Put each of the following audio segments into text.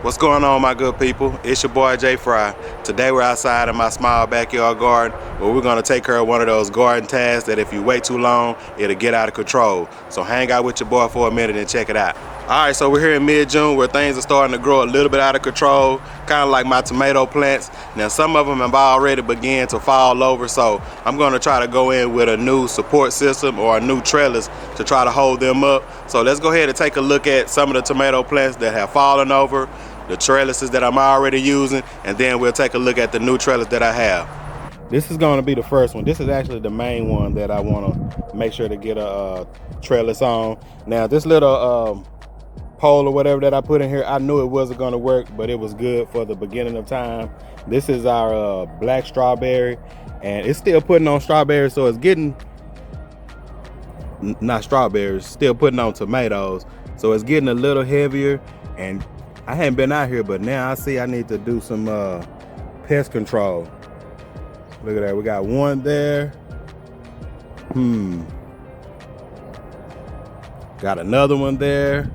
What's going on, my good people? It's your boy Jay Fry. Today we're outside in my small backyard garden where we're going to take care of one of those garden tasks that if you wait too long, it'll get out of control. So hang out with your boy for a minute and check it out. Alright, so we're here in mid-June where things are starting to grow a little bit out of control, kind of like my tomato plants. Now some of them have already begun to fall over, so I'm going to try to go in with a new support system or a new trellis to try to hold them up. So let's go ahead and take a look at some of the tomato plants that have fallen over, the trellises that I'm already using, and then we'll take a look at the new trellis that I have. This is going to be the first one. This is actually the main one that I want to make sure to get a trellis on. Now this little pole or whatever that I put in here, I knew it wasn't going to work, but it was good for the beginning of time. This is our black strawberry, and it's still putting on strawberries, so it's getting, not strawberries, still putting on tomatoes, so it's getting a little heavier. And I hadn't been out here, but now I see I need to do some pest control. Look at that, we got one there. Got another one there.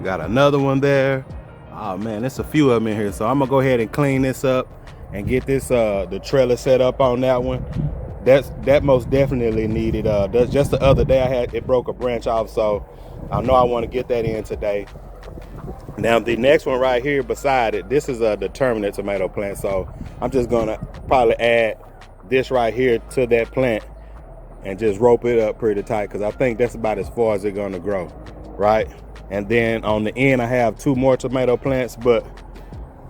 Got another one there. Oh man, there's a few of them in here, so I'm gonna go ahead and clean this up and get this the trellis set up on that one. That most definitely needed. Just the other day it broke a branch off, so I know I want to get that in today. Now the next one right here beside it, this is a determinate tomato plant, so I'm just gonna probably add this right here to that plant and just rope it up pretty tight, because I think that's about as far as it's gonna grow, right? And then on the end I have two more tomato plants, but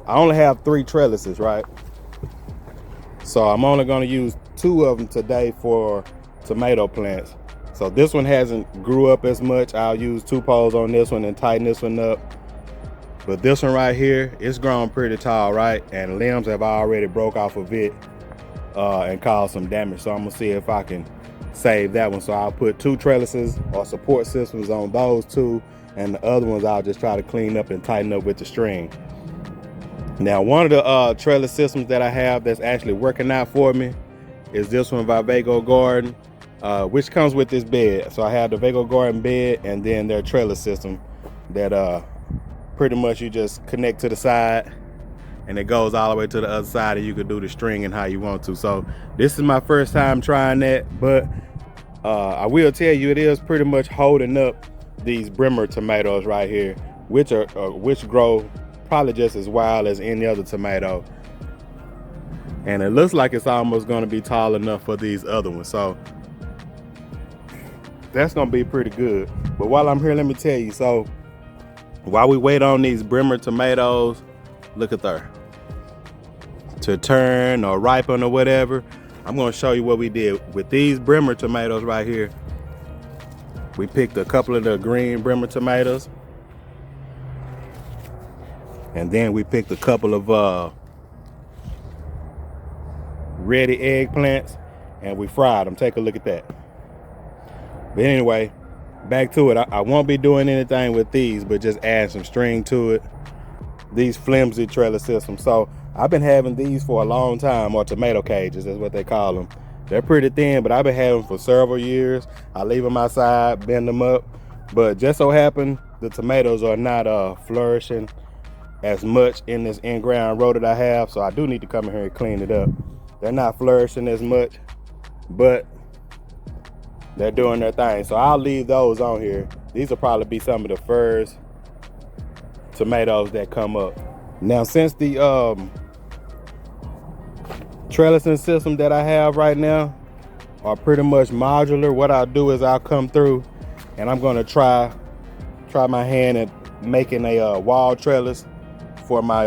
I only have 3 trellises, right? So I'm only gonna use 2 of them today for tomato plants. So this one hasn't grew up as much. I'll use 2 poles on this one and tighten this one up. But this one right here, it's grown pretty tall, right? And limbs have already broke off of it and caused some damage. So I'm gonna see if I can save that one. So I'll put 2 trellises or support systems on those 2, and the other ones I'll just try to clean up and tighten up with the string. Now one of the trellis systems that I have that's actually working out for me is this one by Vego garden, which comes with this bed. So I have the Vego garden bed and then their trellis system that pretty much you just connect to the side and it goes all the way to the other side, and you can do the stringing how you want to. So this is my first time trying that, but I will tell you it is pretty much holding up these brimmer tomatoes right here, which grow probably just as wild as any other tomato. And it looks like it's almost going to be tall enough for these other ones, so that's going to be pretty good. But while I'm here, let me tell you, so while we wait on these brimmer tomatoes, look at there, to turn or ripen or whatever, I'm going to show you what we did with these brimmer tomatoes right here. We picked a couple of the green brimmer tomatoes, and then we picked a couple of ready eggplants, and we fried them. Take a look at that. But anyway, back to it. I won't be doing anything with these, but just add some string to it. These flimsy trellis systems. So I've been having these for a long time, or tomato cages, that's what they call them. They're pretty thin, but I've been having them for several years. I leave them outside, bend them up, but just so happen the tomatoes are not flourishing as much in this in-ground row that I have, so I do need to come in here and clean it up. They're not flourishing as much, but they're doing their thing, so I'll leave those on here. These will probably be some of the first tomatoes that come up. Now since the trellising system that I have right now are pretty much modular, what I'll do is I'll come through and I'm going to try my hand at making a wall trellis for my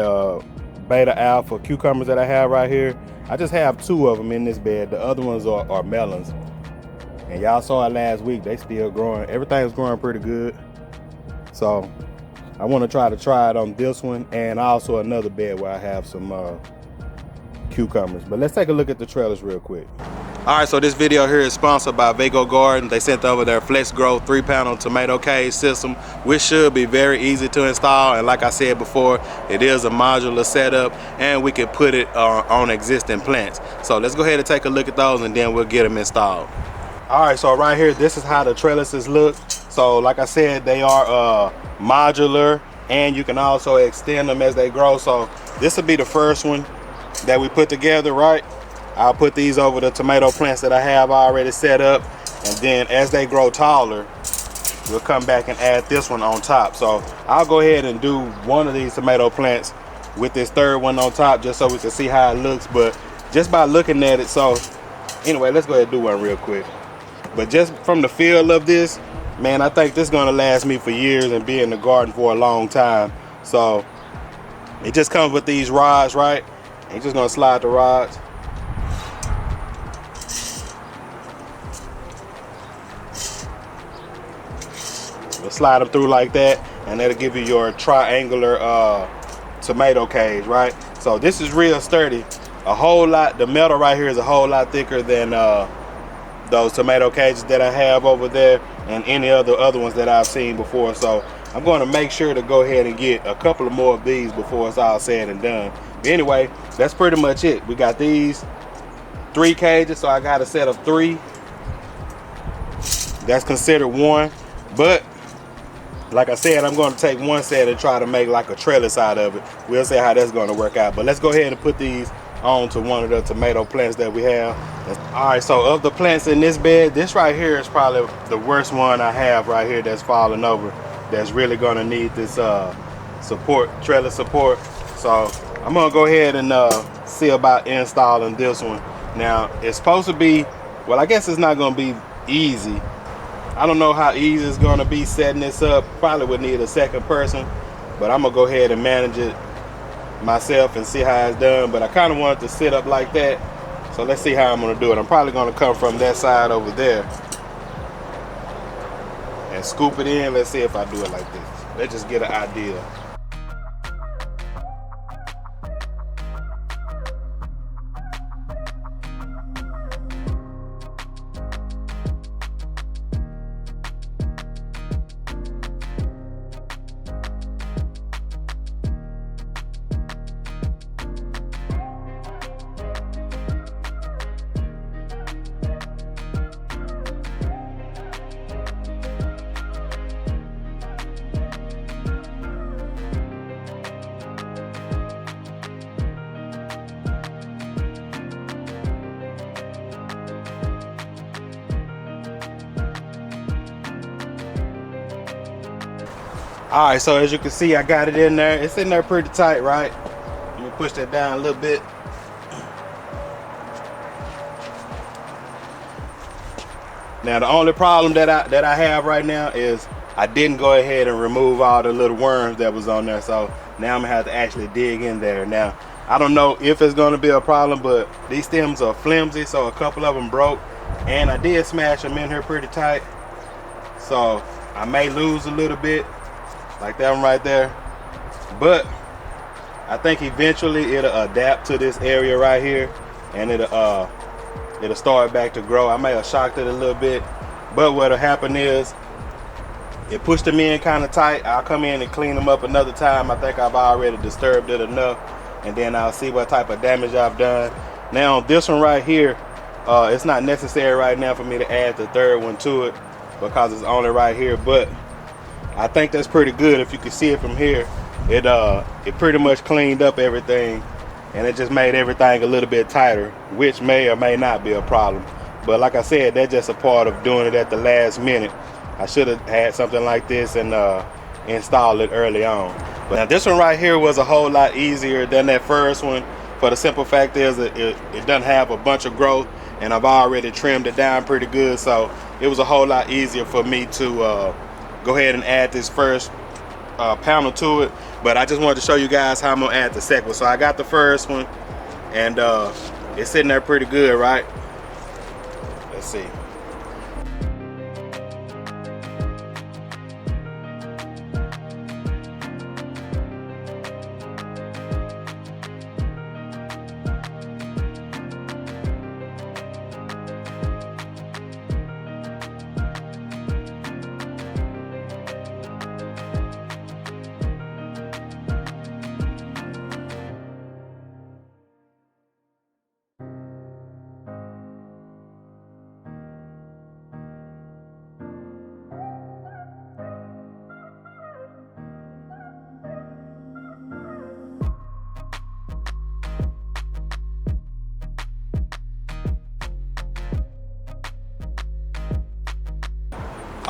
beta alpha cucumbers that I have right here. I just have 2 of them in this bed. The other ones are melons, and y'all saw it last week. They still growing. Everything's growing pretty good, so I want to try it on this one and also another bed where I have some cucumbers. But let's take a look at the trellis real quick. All right, so this video here is sponsored by Vego Garden. They sent over their FlexGrow 3-panel tomato cage system, which should be very easy to install. And like I said before, it is a modular setup, and we can put it on existing plants. So let's go ahead and take a look at those, and then we'll get them installed. All right, so right here, this is how the trellises look. So like I said, they are modular, and you can also extend them as they grow. So this will be the first one that we put together, right? I'll put these over the tomato plants that I have already set up, and then as they grow taller, we'll come back and add this one on top. So I'll go ahead and do one of these tomato plants with this third one on top, just so we can see how it looks. But just by looking at it, so anyway, let's go ahead and do one real quick. But just from the feel of this, man, I think this is gonna last me for years and be in the garden for a long time. So it just comes with these rods, right? And you're just gonna slide the rods. You'll slide them through like that, and that'll give you your triangular tomato cage, right? So this is real sturdy. A whole lot, the metal right here is a whole lot thicker than those tomato cages that I have over there and any other ones that I've seen before. So I'm going to make sure to go ahead and get a couple of more of these before it's all said and done. But anyway, that's pretty much it. We got these 3 cages, so I got a set of 3. That's considered 1, but like I said, I'm going to take one set and try to make like a trellis out of it. We'll see how that's going to work out. But let's go ahead and put these onto one of the tomato plants that we have. All right, so of the plants in this bed, this right here is probably the worst one I have right here that's falling over. That's really going to need this support, trellis support. So I'm going to go ahead and see about installing this one. Now, it's supposed to be, well, I guess it's not going to be easy. I don't know how easy it's going to be setting this up. Probably would need a second person, but I'm going to go ahead and manage it myself and see how it's done. But I kind of want it to sit up like that, so let's see how I'm going to do it. I'm probably going to come from that side over there and scoop it in. Let's see if I do it like this. Let's just get an idea. All right, so as you can see, I got it in there. It's in there pretty tight, right? Let me push that down a little bit. Now, the only problem that I have right now is I didn't go ahead and remove all the little worms that was on there. So now I'm gonna have to actually dig in there. Now, I don't know if it's gonna be a problem, but these stems are flimsy, so a couple of them broke. And I did smash them in here pretty tight. So I may lose a little bit, like that one right there, but I think eventually it'll adapt to this area right here, and it'll start back to grow. I may have shocked it a little bit, but what'll happen is it pushed them in kind of tight. I'll come in and clean them up another time. I think I've already disturbed it enough, and then I'll see what type of damage I've done. Now on this one right here, it's not necessary right now for me to add the third one to it because it's only right here, but I think that's pretty good. If you can see it from here, it pretty much cleaned up everything, and it just made everything a little bit tighter, which may or may not be a problem. But like I said, that's just a part of doing it at the last minute. I should have had something like this and installed it early on. But now this one right here was a whole lot easier than that first one, for the simple fact is it doesn't have a bunch of growth, and I've already trimmed it down pretty good, so it was a whole lot easier for me to go ahead and add this first panel to it. But I just wanted to show you guys how I'm gonna add the second one. So I got the first one, and it's sitting there pretty good, right? Let's see.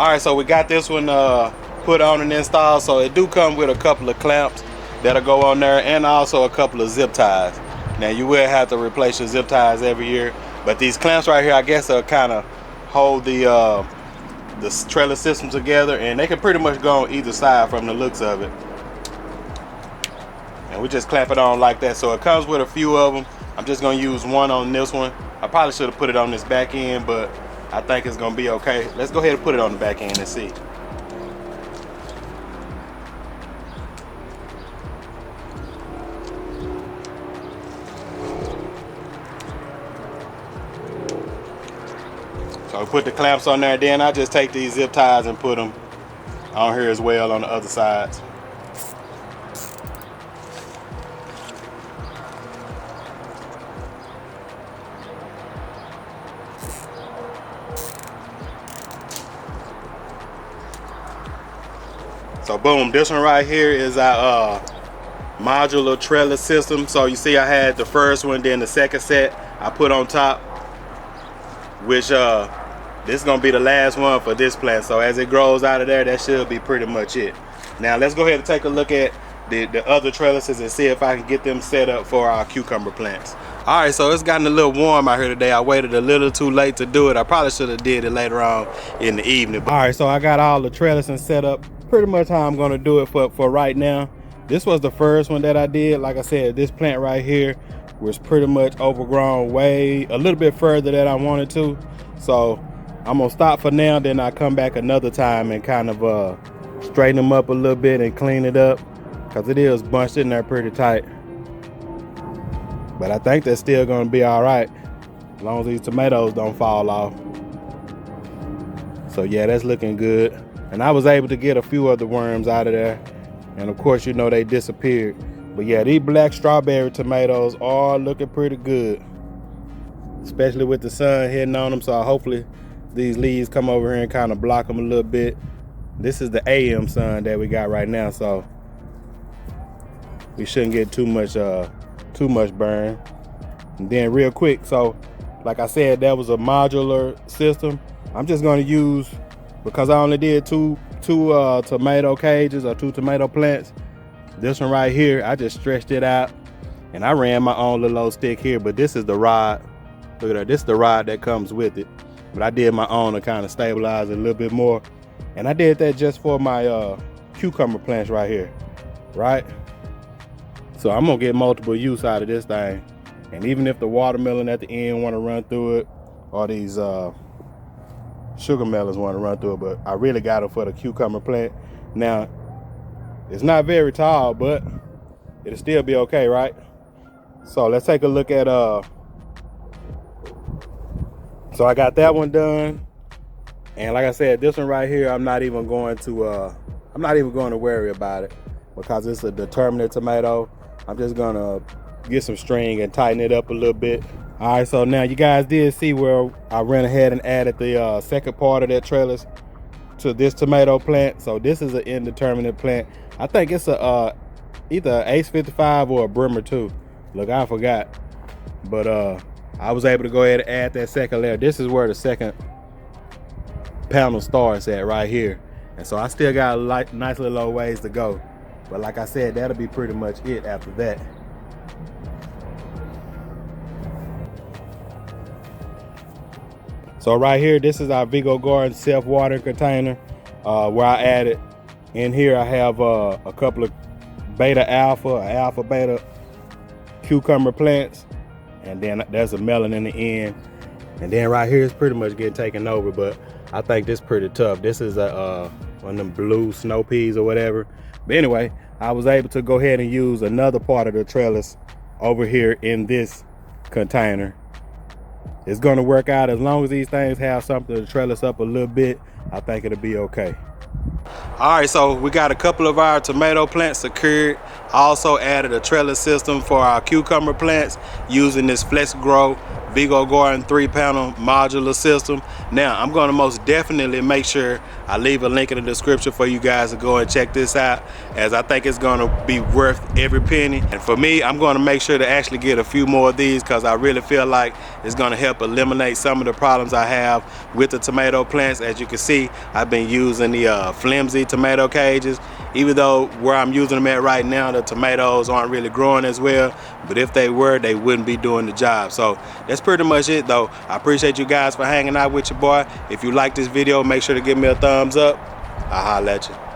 All right, so we got this one put on and installed. So it do come with a couple of clamps that'll go on there, and also a couple of zip ties. Now you will have to replace your zip ties every year, but these clamps right here, I guess, will kind of hold the trellis system together, and they can pretty much go on either side from the looks of it. And we just clamp it on like that. So it comes with a few of them. I'm just gonna use one on this one. I probably should have put it on this back end, but I think it's gonna be okay. Let's go ahead and put it on the back end and see. So we put the clamps on there, then I just take these zip ties and put them on here as well on the other sides. So boom, this one right here is our modular trellis system. So you see I had the first one, then the second set I put on top, which this is gonna be the last one for this plant. So as it grows out of there, that should be pretty much it. Now let's go ahead and take a look at the other trellises and see if I can get them set up for our cucumber plants. All right, so it's gotten a little warm out here today. I waited a little too late to do it. I probably should have did it later on in the evening. All right, so I got all the trellising set up pretty much how I'm gonna do it for right now. This was the first one that I did. Like I said, this plant right here was pretty much overgrown way a little bit further than I wanted to. So I'm gonna stop for now, then I come back another time and kind of straighten them up a little bit and clean it up, because it is bunched in there pretty tight. But I think that's still gonna be all right, as long as these tomatoes don't fall off. So yeah, that's looking good. And I was able to get a few of the worms out of there. And of course, you know, they disappeared. But yeah, these black strawberry tomatoes are looking pretty good, especially with the sun hitting on them. So hopefully these leaves come over here and kind of block them a little bit. This is the AM sun that we got right now, so we shouldn't get too much burn. And then real quick, so like I said, that was a modular system. I'm just going to use, because I only did two tomato cages or 2 tomato plants, this one right here, I just stretched it out and I ran my own little old stick here. But this is the rod. Look at that, this is the rod that comes with it. But I did my own to kind of stabilize it a little bit more. And I did that just for my cucumber plants right here, right? So I'm gonna get multiple use out of this thing. And even if the watermelon at the end want to run through it, or these sugar melons want to run through it, but I really got it for the cucumber plant. Now, it's not very tall, but it'll still be okay, right? So let's take a look at so I got that one done. And like I said, this one right here, I'm not even going to worry about it, because it's a determinate tomato. I'm just gonna get some string and tighten it up a little bit. All right, so now you guys did see where I ran ahead and added the second part of that trellis to this tomato plant. So this is an indeterminate plant. I think it's a either Ace 55 or a Brimmer 2. Look, I forgot. But I was able to go ahead and add that second layer. This is where the second panel starts at, right here. And so I still got a nice little old ways to go. But like I said, that'll be pretty much it after that. So right here, this is our Vego Garden self-watering container, where I added, in here I have a couple of alpha beta cucumber plants, and then there's a melon in the end. And then right here is pretty much getting taken over, but I think this is pretty tough. This is one of them blue snow peas or whatever. But anyway, I was able to go ahead and use another part of the trellis over here in this container. It's gonna work out. As long as these things have something to trellis up a little bit, I think it'll be okay. All right, so we got a couple of our tomato plants secured. Also added a trellis system for our cucumber plants using this FlexGrow Vego garden 3-panel modular system. Now I'm going to most definitely make sure I leave a link in the description for you guys to go and check this out, as I think it's going to be worth every penny. And for me, I'm going to make sure to actually get a few more of these, because I really feel like it's going to help eliminate some of the problems I have with the tomato plants. As you can see, I've been using the flimsy tomato cages, even though where I'm using them at right now, the tomatoes aren't really growing as well, but if they were, they wouldn't be doing the job. So that's pretty much it though. I appreciate you guys for hanging out with your boy. If you like this video, make sure to give me a thumbs up. I'll holla at you.